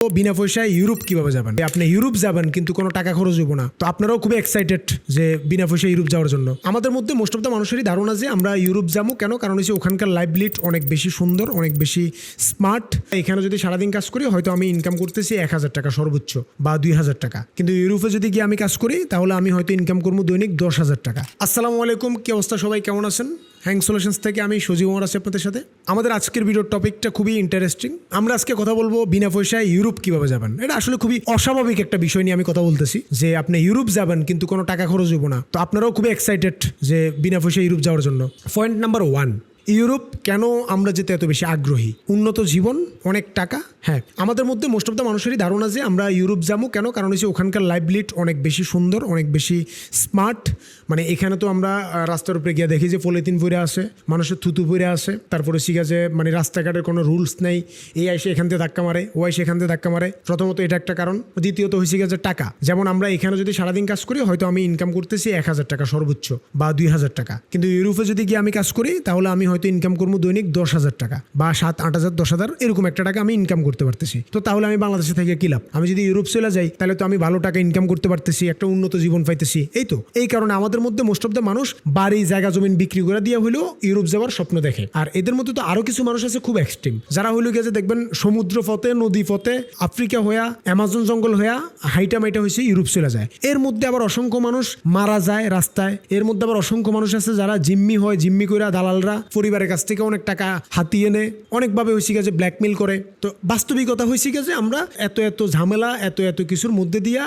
বিনা পয়সায় ইউরোপ কিভাবে যাবেন। আপনি ইউরোপ যাবেন কিন্তু কোনো টাকা খরচ হইব না। তো আপনারাও খুবই এক্সাইটেড যে বিনা পয়সায় ইউরোপ যাওয়ার জন্য। আমাদের মধ্যে মোস্ট অফ দ্য মানুষেরই ধারণা যে আমরা ইউরোপ যাবো কেন, কারণ হচ্ছে ওখানকার লাইভলিড অনেক বেশি সুন্দর, অনেক বেশি স্মার্ট। এখানে যদি সারাদিন কাজ করি হয়তো আমি ইনকাম করতেছি 1,000 টাকা সর্বোচ্চ বা 2,000 টাকা, কিন্তু ইউরোপে যদি গিয়ে আমি কাজ করি তাহলে আমি হয়তো ইনকাম করবো দৈনিক 10,000 টাকা। আসসালামু আলাইকুম, কি অবস্থা সবাই, কেমন আছেন? হ্যাং সলিউশনস থেকে আমি সজীব ওমর আছি আপনাদের সাথে। আমাদের আজকের ভিডিওর টপিকটা খুবই ইন্টারেস্টিং। আমরা আজকে কথা বলবো বিনা পয়সায় ইউরোপ কিভাবে যাবেন। এটা আসলে খুবই অস্বাভাবিক একটা বিষয় নিয়ে আমি কথা বলতেছি যে আপনি ইউরোপ যাবেন কিন্তু কোনো টাকা খরচ হইব না। তো আপনারাও খুবই এক্সাইটেড যে বিনা পয়সায় ইউরোপ যাওয়ার জন্য। পয়েন্ট নাম্বার 1, ইউরোপ কেন আমরা যেতে এত বেশি আগ্রহী? উন্নত জীবন, অনেক টাকা। হ্যাঁ, আমাদের মধ্যে মোস্ট অফ দ্য মানুষেরই ধারণা যে আমরা ইউরোপ যাবো কেন, কারণ হচ্ছে ওখানকার লাইভলিড অনেক বেশি সুন্দর, অনেক বেশি স্মার্ট। মানে এখানে তো আমরা রাস্তার উপরে গিয়ে দেখি যে পলিথিন পরে আসে, মানুষের থুতু পরে আসে, তারপরে শিখা যে মানে রাস্তাঘাটের কোনো রুলস নেই, এই আইসে এখান থেকে ধাক্কা মারে, ও আইসে এখান থেকে ধাক্কা মারে। প্রথমত এটা একটা কারণ। দ্বিতীয়ত হয়েছে গিয়ে যে টাকা। যেমন আমরা এখানে যদি সারাদিন কাজ করি হয়তো আমি ইনকাম করতেছি 1,000 টাকা সর্বোচ্চ বা 2,000 টাকা, কিন্তু ইউরোপে যদি গিয়ে আমি কাজ করি তাহলে আমি হয়তো ইনকাম করবো দৈনিক 10,000 টাকা বা 7-8,000 10,000 এরকম একটা টাকা আমি ইনকাম করতে পারতেছি। তো তাহলে আমি বাংলাদেশে থেকে কি লাভ? আমি যদি ইউরোপ চলে যাই তাহলে তো আমি ভালো টাকা ইনকাম করতে পারতেছি, একটা উন্নত জীবন পাইতেছি। এই তো এই কারণে আমাদের মধ্যে মোস্ট অফ দ্য মানুষ বাড়ি জায়গা জমিন বিক্রি করে দিয়ে হলেও ইউরোপ যাওয়ার স্বপ্ন দেখে। আর এদের মধ্যে তো আরো কিছু মানুষ আছে খুব এক্সট্রিম, যারা হইলো গিয়ে দেখবেন সমুদ্র পথে, নদী পথে, আফ্রিকা হইয়া, অ্যামাজন জঙ্গল হইয়া হাইটা মাইটা হয়েছে ইউরোপ চলে যায়। এর মধ্যে আবার অসংখ্য মানুষ মারা যায় রাস্তায়। এর মধ্যে আবার অসংখ্য মানুষ আছে যারা জিম্মি হয়, জিম্মি করে দালালরা পরিবারের কাছ থেকে অনেক টাকা হাতিয়ে নেয়, অনেকভাবে হয়েছে গিয়ে ব্ল্যাকমেল করে। তো বাস্তবিকতা হয়েছে গিয়ে যে আমরা এত এত ঝামেলা, এত এত কিছুর মধ্যে দিয়া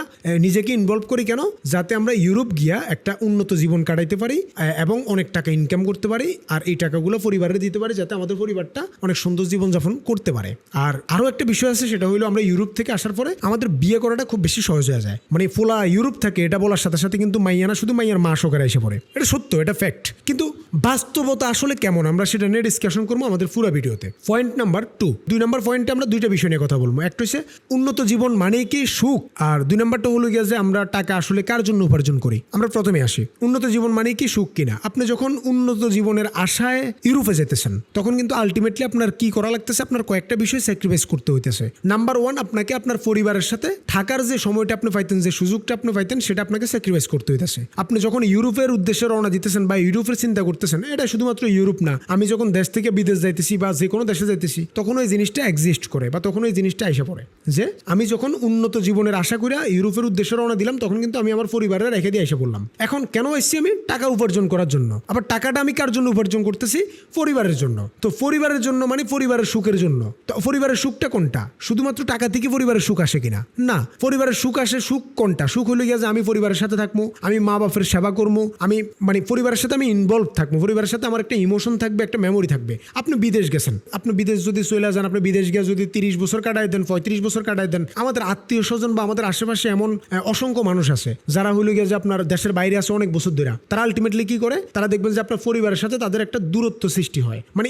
নিজেকে ইনভলভ করি কেন? যাতে আমরা ইউরোপ গিয়া একটা উন্নত জীবন কাটাইতে পারি এবং অনেক টাকা ইনকাম করতে পারি, আর এই টাকাগুলো পরিবারে দিতে পারি যাতে আমাদের পরিবারটা অনেক সুন্দর জীবনযাপন করতে পারে। আর আরো একটা বিষয় আছে, সেটা হলো আমরা ইউরোপ থেকে আসার পরে আমাদের বিয়ে করাটা খুব বেশি সহজ হয়ে যায়। মানে ফোলা ইউরোপ থাকে এটা বলার সাথে সাথে কিন্তু মাইয়া না, শুধু মাইয়ার মা সহকারে এসে পড়ে। এটা সত্য, এটা ফ্যাক্ট। কিন্তু বাস্তবতা আসলে কেমন আমরা সেটা নিয়ে ডিসকাশন করবো আমাদের পুরো ভিডিওতে। পয়েন্ট নাম্বার 2, 2 নম্বর পয়েন্টে আমরা দুইটা বিষয় নিয়ে কথা বলবো। একটা হচ্ছে উন্নত জীবন মানে কি সুখ, আর 2 নম্বরটা হলো গিয়ে যে আমরা টাকা আসলে কার জন্য উপার্জন করি। আমরা প্রথমে আসি উন্নত জীবন মানে কি সুখ কিনা। আপনি যখন উন্নত জীবনের আশায় ইউরোপে যেতেছেন তখন কিন্তু আলটিমেটলি আপনার কি করা লাগতেছে, আপনার কয়েকটা বিষয় স্যাক্রিফাইস করতে হইতেছে। নাম্বার 1, আপনাকে আপনার পরিবারের সাথে থাকার যে সময়টা আপনি পাইতেন, যে সুযোগটা আপনি পাইতেন, সেটা আপনাকে স্যাক্রিফাইস করতে হইতেছে। আপনি যখন ইউরোপের উদ্দেশ্যে রওনা দিতেছেন বা ইউরোপের চিন্তা করতেছেন, এটা শুধুমাত্র ইউরোপ না, আমি যখন দেশ থেকে বিদেশ যাইতেছি বা যে কোনো দেশে যাইতেছি তখন ওই জিনিসটা এক্সিস্ট করে বা তখন ওই জিনিসটা আইসা পড়ে যে আমি যখন উন্নত জীবনের আশা করি ইউরোপের উদ্দেশ্যে রওনা দিলাম তখন কিন্তু আমি আমার পরিবারে রেখে দিয়ে এসে পড়লাম। এখন কেন এসেছি? আমি টাকা উপার্জন করার জন্য। আবার টাকাটা আমি কার জন্য উপার্জন করতেছি? পরিবারের জন্য। তো পরিবারের জন্য মানে পরিবারের সুখের জন্য। তো পরিবারের সুখটা কোনটা? শুধুমাত্র টাকা থেকে পরিবারের সুখ আসে কিনা? না, পরিবারের সুখ আসে। সুখ কোনটা? সুখ হলে গিয়ে যে আমি পরিবারের সাথে থাকবো, আমি মা বাপের সেবা করবো, আমি মানে পরিবারের সাথে আমি ইনভলভ থাকবো, পরিবারের সাথে আমার একটা ইমোশন থাকবে, একটা মেমোরি থাকবে। আপনি বিদেশ গেছেন, আপনি বিদেশ যদি চলে যান, আপনি বিদেশ গিয়ে যদি 30 বছর কাটাই দেন, 35 বছর কাটাই দেন, আমাদের আত্মীয় স্বজন বা আমাদের আশেপাশে এমন অসংখ্য মানুষ আছে যারা হইল গিয়ে যে আপনার দেশের বাইরে আছে অনেক বছর ধরে। তারা আলটিমেটলি কি করে? তারা দেখবেন যে আপনার পরিবারের সাথে তাদের একটা দূরত্ব সৃষ্টি হয়। মানে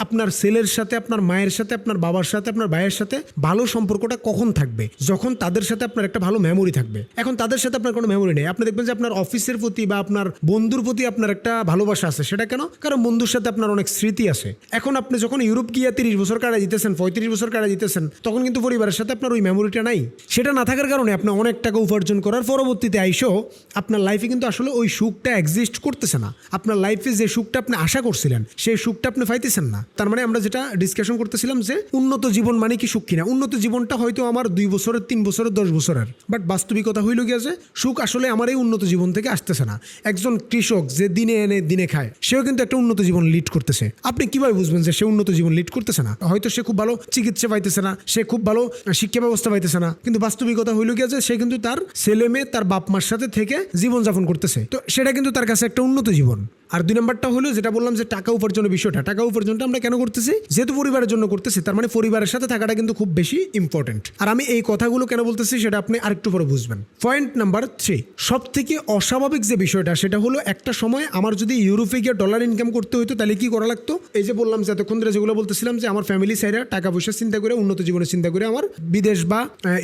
আপনার ছেলের সাথে, আপনার মায়ের সাথে, আপনার বাবার সাথে, আপনার ভাইয়ের সাথে ভালো সম্পর্কটা কখন থাকবে? যখন তাদের সাথে আপনার একটা ভালো মেমোরি থাকবে। এখন তাদের সাথে আপনার কোনো মেমোরি নেই। আপনি দেখবেন যে আপনার অফিসের প্রতি বা আপনার বন্ধুর প্রতি আপনার একটা ভালোবাসা আছে। সেটা কেন? কারণ বন্ধুর সাথে আপনার অনেক স্মৃতি আছে। এখন আপনি যখন ইউরোপ গিয়ে 30 বছর কাটা দিতেছেন, 35 বছর কাটা দিতেছেন, তখন কিন্তু পরিবারের সাথে আপনার ওই মেমোরিটা নাই। সেটা না থাকার কারণে আপনি অনেক টাকা উপার্জন করার পরবর্তীতে আইসেও আপনার লাইফে কিন্তু আসলে ওই সুখটা এক্সিস্ট করতেছে না। আপনার লাইফে যে সুখটা আপনি আশা করছিলেন সেই সুখটা আপনি পাইতেছেন না। তার মানে আমরা যেটা ডিসকাশন করতেছিলাম যে উন্নত জীবন মানে কি সুখ কিনা। উন্নত জীবনটা হয়তো আমার 2 বছরের, 3 বছরের, 10 বছরের, বাট বাস্তবিকতা হইল গিয়ে যে সুখ আসলে আমার এই উন্নত জীবন থেকে আসতেছে না। একজন কৃষক যে দিনে এনে দিনে খায় সেও কিন্তু একটা উন্নত জীবন লিড করতেছে। আপনি কিভাবে বুঝবেন যে সে উন্নত জীবন লিড করতেছে না? হয়তো সে খুব ভালো চিকিৎসা পাইতেছে না, সে খুব ভালো শিক্ষা ব্যবস্থা পাইতেছে না, কিন্তু বাস্তবিকতা হইল গিয়ে যে সে কিন্তু তার ছেলে মেয়ে, তার বাপ মার সাথে থেকে জীবনযাপন করতেছে। তো সেটা কিন্তু তার কাছে একটা উন্নত জীবন। আর 2 নম্বরটা হলো যেটা বললাম যে টাকা উপার্জনের বিষয়টা। টাকা উপার্জনটা আমরা কেন করতেছি? যেহেতু পরিবারের জন্য করতেছি, তার মানে পরিবারের সাথে থাকাটা কিন্তু খুব বেশি ইম্পর্টেন্ট। আর আমি এই কথাগুলো কেন বলতেছি সেটা আপনি আরেকটু পরে বুঝবেন। পয়েন্ট নাম্বার 3, সব থেকে অস্বাভাবিক যে বিষয়টা সেটা হলো একটা সময় আমার যদি ইউরোপে গিয়ে ডলার ইনকাম করতে হইতো তাহলে কি করা লাগতো? এই যে বললাম যে এতক্ষণ ধরে যেগুলো বলতেছিলাম যে আমার ফ্যামিলি সাইডে টাকা পয়সা চিন্তা করে, উন্নত জীবনের চিন্তা করে আমার বিদেশ বা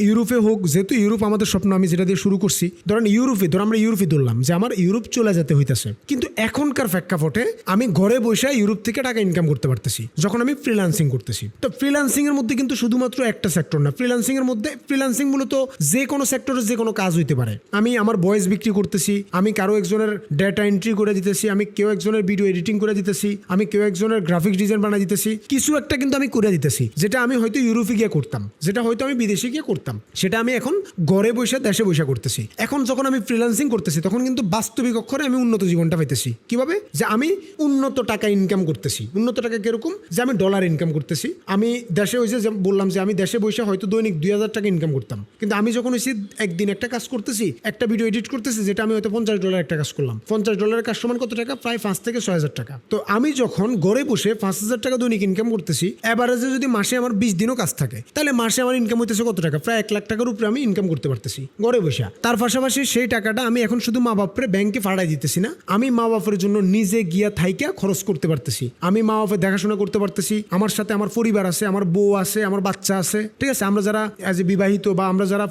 ইউরোপে হোক, যেহেতু ইউরোপ আমাদের স্বপ্ন, আমি যেটা দিয়ে শুরু করছি, আমরা ইউরোপে ধরলাম যে আমার ইউরোপ চলে যেতে হইতেছে। কিন্তু এখন এখনকার প্রেক্ষাপটে আমি ঘরে বসে ইউরোপ থেকে টাকা ইনকাম করতে পারতেছি যখন আমি ফ্রিল্যান্সিং করতেছি। তো ফ্রিল্যান্সিং এর মধ্যে কিন্তু শুধুমাত্র একটা সেক্টর না, ফ্রিল্যান্সিং এর মধ্যে ফ্রিল্যান্সিং মূলত যে কোনো সেক্টরে যে কোনো কাজ হইতে পারে। আমি আমার ভয়েস বিক্রি করতেছি, আমি কারো একজনের ডেটা এন্ট্রি করে দিতেছি, আমি কেউ একজনের ভিডিও এডিটিং করে দিতেছি, আমি কেউ একজনের গ্রাফিক্স ডিজাইন বানিয়ে দিতেছি, কিছু একটা কিন্তু আমি করে দিতেছি যেটা আমি হয়তো ইউরোপে গিয়ে করতাম, যেটা হয়তো আমি বিদেশে গিয়ে করতাম, সেটা আমি এখন ঘরে বসে দেশে বসে করতেছি। এখন যখন আমি ফ্রিল্যান্সিং করতেছি তখন কিন্তু বাস্তবিক অক্ষরে আমি উন্নত জীবনটা পাইতেছি। কিভাবে? যে আমি উন্নত টাকা ইনকাম করতেছি। উন্নত টাকা কিরকম? যে আমি ডলার ইনকাম করতেছি। আমি দেশে হয়েছে বললাম যে আমি দেশে বসে হয়তো দৈনিক 2000 টাকা ইনকাম করতাম, কিন্তু আমি যখন হয়েছি একদিন একটা কাজ করতেছি, একটা ভিডিও এডিট করতেছি, যেটা আমি হয়তো $50 একটা কাজ করলাম। $50 কাজ সমান কত টাকা? প্রায় 5 থেকে 6,000 টাকা। তো আমি যখন ঘরে বসে 5,000 টাকা দৈনিক ইনকাম করতেছি, এভারেজে যদি মাসে আমার 20 দিনও কাজ থাকে, তাহলে মাসে আমার ইনকাম হইতেছে কত টাকা? প্রায় 1 লাখ টাকার উপরে আমি ইনকাম করতে পারতেছি ঘরে বসে। তার পাশাপাশি সেই টাকাটা আমি এখন শুধু মা বাপরে ব্যাংকে ফাড়াই দিতেছি না, আমি মা বাপের জন্য নিজে গিয়া থাইকা খরচ করতে পারতেছি। আমি মা বাপের দেখাশোনা করতে পারতেছি, আমার সাথে আমার পরিবার আছে, আমার বউ আছে, আমার বাচ্চা আছে, ঠিক আছে? আমরা যারা অ্যাজ এ বিবাহিত বা আমরা যারা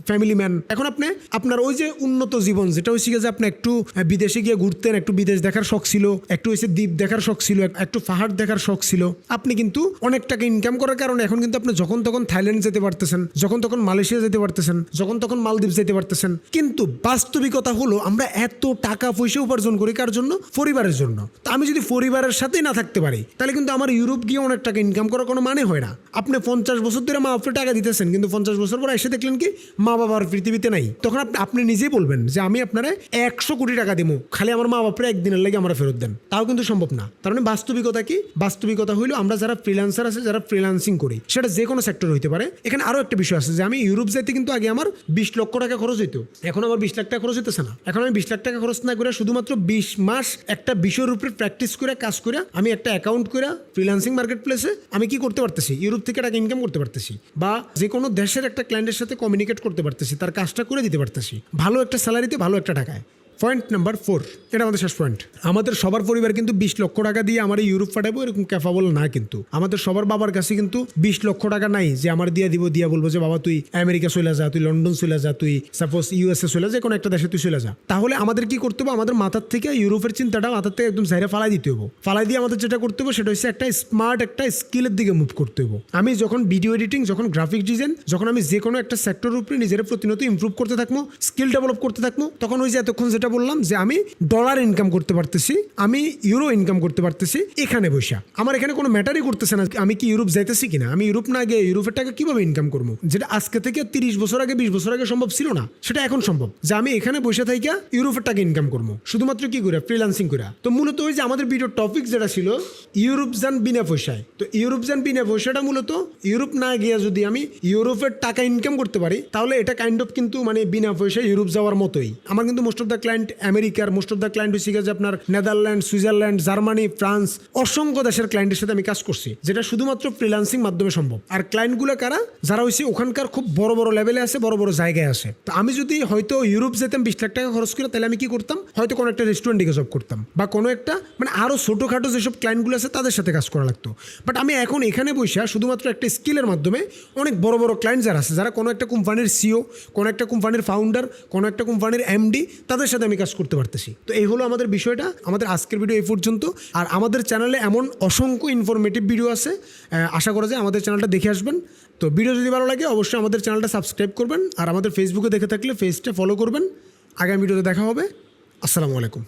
ফ্যামিলি ম্যান, এখন আপনি আপনার ওই যে উন্নত জীবন যেটা হয়েছে যে আপনি একটু বিদেশে গিয়ে ঘুরতেন, একটু বিদেশ দেখার শখ ছিল, একটু হয়েছে দ্বীপ দেখার শখ ছিল, একটু পাহাড় দেখার শখ ছিল, আপনি কিন্তু অনেক টাকা ইনকাম করার কারণে এখন কিন্তু আপনি যখন তখন থাইল্যান্ড যেতে পারতেছেন, যখন তখন মালয়েশিয়া যেতে পারতেছেন, যখন তখন মালদ্বীপ যেতে পারতেছেন। কিন্তু বাস্তবিকতা হলো আমরা এত টাকা পয়সা উপার্জন করি কার জন্য? পরিবারের জন্য। তা আমি যদি পরিবারের সাথেই না থাকতে পারি তাহলে কিন্তু আমার ইউরোপ গিয়ে অনেক টাকা ইনকাম করার কোনো মানে হয় না। আপনি 50 বছর ধরে মা বাপরে টাকা দিতেছেন, কিন্তু 50 বছর পর এসে দেখলেন কি মা বাবার পৃথিবীতে নাই। তখন আপনি নিজেই বলবেন যে আমি আপনারা 100 কোটি টাকা দিব, খালি আমার মা বাপরে একদিনের লাগে আমরা ফেরত দেন। তাও কিন্তু সম্ভব না। তার মানে বাস্তবিকতা কি? বাস্তবিকতা হইলো আমরা যারা ফ্রিল্যান্সার আছে, যারা ফ্রিল্যান্সিং করি, সেটা যে কোনো সেক্টর হইতে পারে। এখানে আরো একটা বিষয় আছে যে আমি ইউরোপ যাইতে কিন্তু আগে আমার 20 লক্ষ টাকা খরচ হইতো, এখন আমার 20 লাখ টাকা খরচ হইতেছে না। এখন আমি 20 লাখ টাকা খরচ না করে শুধুমাত্র 20 মাস একটা বিষয়ের উপরে প্র্যাকটিস করে কাজ করে আমি একটা অ্যাকাউন্ট করে ফ্রিল্যান্সিং মার্কেট প্লেসে আমি কি করতে পারতেছি? ইউরোপ থেকে টাকা ইনকাম করতে পারতেছি, বা যে কোনো দেশের একটা ক্লায়েন্টের সাথে কমিউনিকেট করতে পারতেছি, তার কাজটা করে দিতে পারতেছি ভালো একটা স্যালারিতে, ভালো একটা টাকায়। পয়েন্ট নাম্বার 4, এটা আমাদের শেষ পয়েন্ট। আমাদের সবার পরিবার কিন্তু 20 লক্ষ টাকা দিয়ে আমার ইউরোপ পাঠাবো এরকম ক্যাপাবল না। কিন্তু আমাদের সবার বাবার কাছে কিন্তু 20 লক্ষ টাকা নাই যে আমার দিয়া বলবো যে বাবা তুই আমেরিকা চলে যা, তুই লন্ডন চলে যা, তুই সাপোজ ইউএসএ চলে যা, কোনো একটা দেশে তুই চলে যা। তাহলে আমাদের কি করতে হবে? আমাদের মাথার থেকে ইউরোপের চিন্তাটা মাথার থেকে একদম সাইডে ফালাই দিতে হবে। ফালাই দিয়ে আমাদের যেটা করতে হবে সেটা হচ্ছে একটা স্মার্ট একটা স্কিলের দিকে মুভ করতে হবে। আমি যখন ভিডিও এডিটিং, যখন গ্রাফিক্স ডিজাইন, যখন আমি যে কোনো একটা সেক্টরের উপরে নিজের প্রতিনিয়ত ইমপ্রুভ করতে থাকবো, স্কিল ডেভেলপ করতে থাকবো, তখন ওই যে এতক্ষণ যেটা বললাম যে আমি ডলার ইনকাম করতে পারতেছি, আমি ইউরো ইনকাম করতে পারতেছি এখানে বসে। আমার এখানে কোনো ম্যাটারই করতেছে না আমি কি ইউরোপ যাইতেছি কিনা। আমি ইউরোপ না গিয়ে ইউরোপের টাকা কিভাবে ইনকাম করবো, যেটা আজকে থেকে 30 বছর আগে 20 বছর আগে সম্ভব ছিল না, সেটা এখন সম্ভব। যে আমি এখানে বসে থাকি ইউরোপের টাকা ইনকাম করবো শুধুমাত্র কি করে? ফ্রিল্যান্সিং করে। তো মূলত ওই যে আমাদের ভিডিও টপিক যেটা ছিল ইউরোপ যান বিনা পয়সায়, তো ইউরোপ যান বিনা পয়সাটা মূলত ইউরোপ না গিয়ে যদি আমি ইউরোপের টাকা ইনকাম করতে পারি তাহলে এটা কাইন্ড অফ কিন্তু মানে বিনা পয়সায় ইউরোপ যাওয়ার মতোই। আমার কিন্তু মোস্ট অফ দ্য ক্লায়েন্ট আমেরিকার, মোস্ট অফ দ্য ক্লায়েন্ট হচ্ছে যে আপনার নেদারল্যান্ড, সুইজারল্যান্ড, জার্মানি, ফ্রান্স, অসংখ্য দেশের ক্লায়েন্টের সাথে আমি কাজ করছি, যেটা শুধুমাত্র ফ্রিল্যান্সিং মাধ্যমে সম্ভব। আর ক্লায়েন্টগুলো কারা? যারা হচ্ছে ওখানকার খুব বড় বড় লেভেলে আছে, বড় বড় জায়গায় আছে। তো আমি যদি হয়তো ইউরোপ যেতাম 20 লাখ টাকা খরচ করে, তাহলে আমি কি করতাম? হয়তো কোনো একটা রেস্টুরেন্টে জব করতাম, বা কোনো একটা মানে আরো ছোটোখাটো যেসব ক্লায়েন্টগুলো আছে তাদের সাথে কাজ করা লাগতো। বাট আমি এখন এখানে বসে শুধুমাত্র একটা স্কিলের মাধ্যমে অনেক বড় বড় ক্লায়েন্ট যারা আছে, যারা কোনো একটা কোম্পানির সিও, কোনো একটা কোম্পানির ফাউন্ডার, কোনো একটা কোম্পানির এমডি, তাদের সাথে আমি কাজ করতে পারতেছি। তো এই হলো আমাদের বিষয়টা। আমাদের আজকের ভিডিও এই পর্যন্ত। আর আমাদের চ্যানেলে এমন অসংখ্য ইনফরমেটিভ ভিডিও আছে, আশা করা যায় আমাদের চ্যানেলটা দেখে আসবেন। তো ভিডিও যদি ভালো লাগে অবশ্যই আমাদের চ্যানেলটা সাবস্ক্রাইব করবেন, আর আমাদের ফেসবুকে দেখে থাকলে পেজটা ফলো করবেন। আগামী ভিডিওতে দেখা হবে। আসসালামু আলাইকুম।